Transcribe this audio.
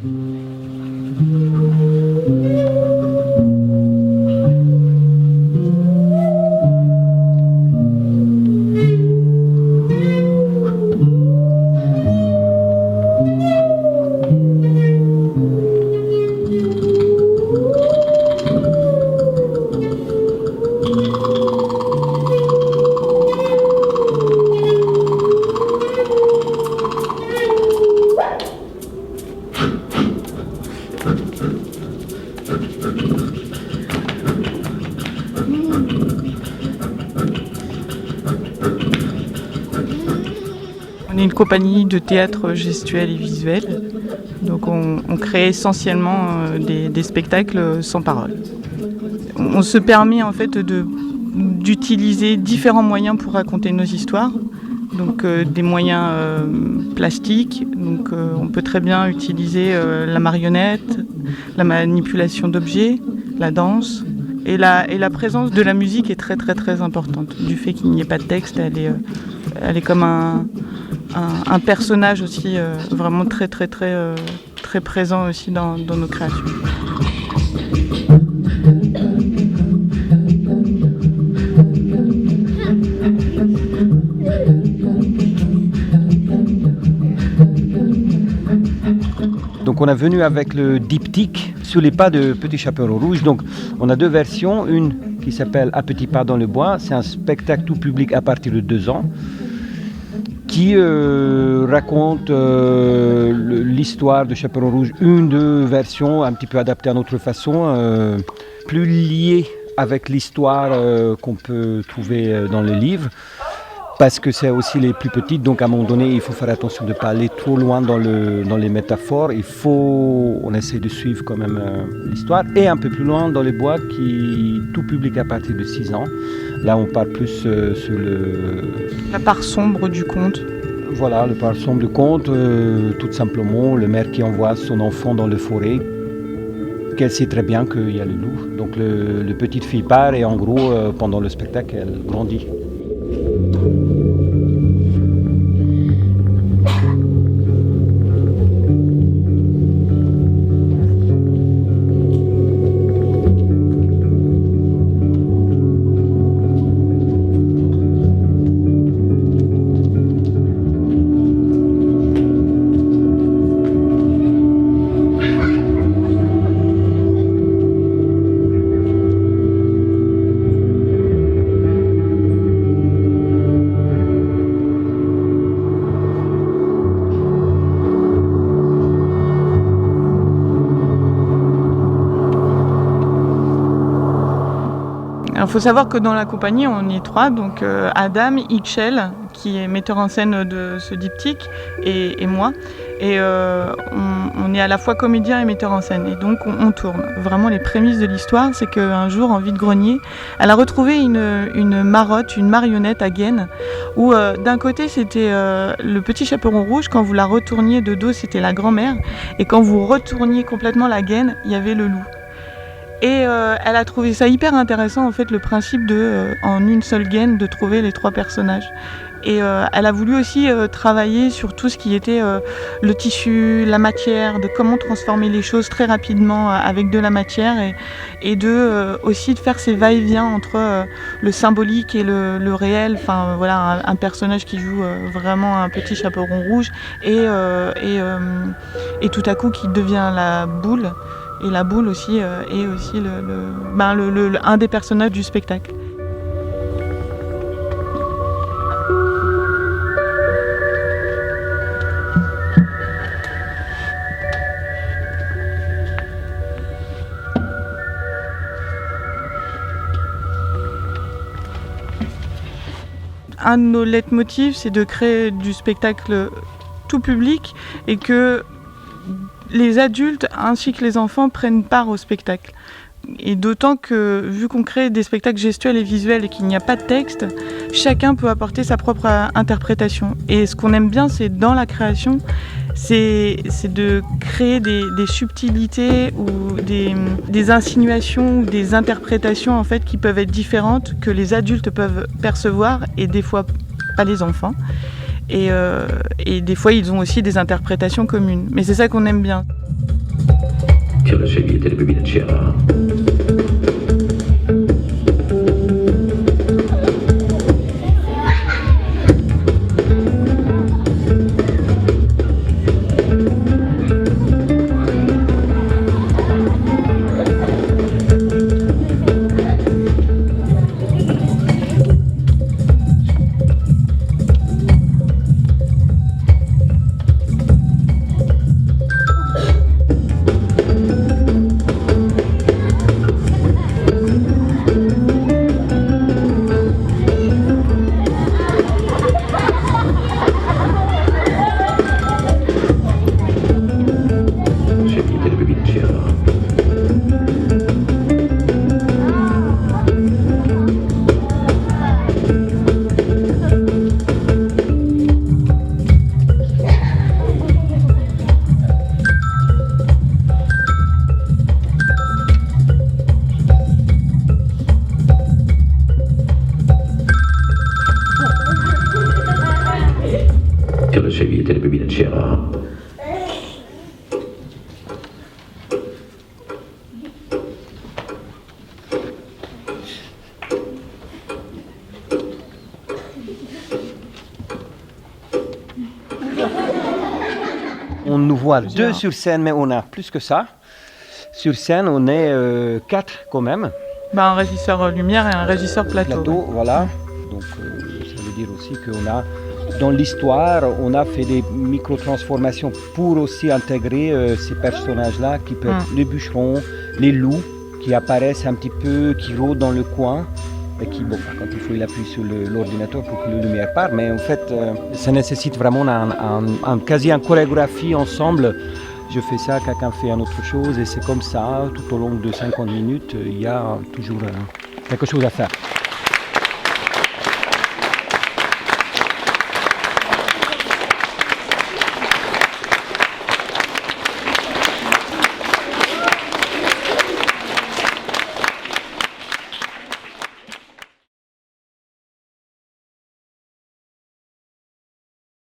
On est une compagnie de théâtre gestuel et visuel, donc on crée essentiellement des spectacles sans parole. On se permet en fait d'utiliser différents moyens pour raconter nos histoires, donc des moyens plastiques, donc on peut très bien utiliser la marionnette, la manipulation d'objets, la danse. Et la présence de la musique est très très très importante. Du fait qu'il n'y ait pas de texte, elle est comme un personnage aussi vraiment très très très très présent aussi dans nos créations. Donc on est venu avec le diptyque Sur les pas de Petit Chaperon Rouge. Donc on a deux versions, une qui s'appelle À petits pas dans le bois, c'est un spectacle tout public à partir de 2 ans qui raconte l'histoire de Chaperon Rouge, une de versions un petit peu adaptée à notre façon, plus liée avec l'histoire qu'on peut trouver dans le livre. Parce que c'est aussi les plus petites, donc à un moment donné, il faut faire attention de ne pas aller trop loin dans les métaphores. On essaie de suivre quand même l'histoire. Et un peu plus loin dans les bois, qui tout public à partir de 6 ans. Là, on parle plus sur la part sombre du conte. Voilà, la part sombre du conte, tout simplement, le maire qui envoie son enfant dans la forêt, qu'elle sait très bien qu'il y a le loup. Donc le petite fille part et en gros, pendant le spectacle, elle grandit. Il faut savoir que dans la compagnie, on est 3, donc Adam, Itchel, qui est metteur en scène de ce diptyque, et moi. Et on est à la fois comédien et metteur en scène. Et donc on tourne. Vraiment, les prémices de l'histoire, c'est qu'un jour, en vide-grenier, elle a retrouvé une marotte, une marionnette à gaine, où d'un côté, c'était le petit chaperon rouge. Quand vous la retourniez de dos, c'était la grand-mère. Et quand vous retourniez complètement la gaine, il y avait le loup. Et elle a trouvé ça hyper intéressant, en fait, le principe en une seule gaine, de trouver les 3 personnages. Et elle a voulu aussi travailler sur tout ce qui était le tissu, la matière, de comment transformer les choses très rapidement avec de la matière, et aussi de faire ces va-et-vient entre le symbolique et le réel. Enfin voilà, un personnage qui joue vraiment un petit chaperon rouge et tout à coup qui devient la boule. Et la boule aussi est aussi un des personnages du spectacle. Un de nos leitmotifs, c'est de créer du spectacle tout public et que les adultes ainsi que les enfants prennent part au spectacle. Et d'autant que, vu qu'on crée des spectacles gestuels et visuels et qu'il n'y a pas de texte, chacun peut apporter sa propre interprétation. Et ce qu'on aime bien, c'est dans la création, c'est de créer des subtilités ou des insinuations ou des interprétations en fait, qui peuvent être différentes, que les adultes peuvent percevoir et des fois pas les enfants. Et des fois, ils ont aussi des interprétations communes. Mais c'est ça qu'on aime bien. Kelle scegliete le bevine c'era? Scegliete le bevine c'era? Kelle scegliete le bevine c'era? On nous voit deux sur scène, mais on a plus que ça. Sur scène, on est 4 quand même. Un régisseur lumière et un régisseur plateau. Voilà. Donc ça veut dire aussi qu'on a, dans l'histoire, on a fait des micro-transformations pour aussi intégrer ces personnages-là qui peuvent être les bûcherons, les loups qui apparaissent un petit peu, qui rôdent dans le coin. Et qui, bon, quand il faut, il appuie sur l'ordinateur pour que la lumière parte. Mais en fait, ça nécessite vraiment quasi une chorégraphie ensemble. Je fais ça, quelqu'un fait une autre chose et c'est comme ça, tout au long de 50 minutes, il y a toujours quelque chose à faire.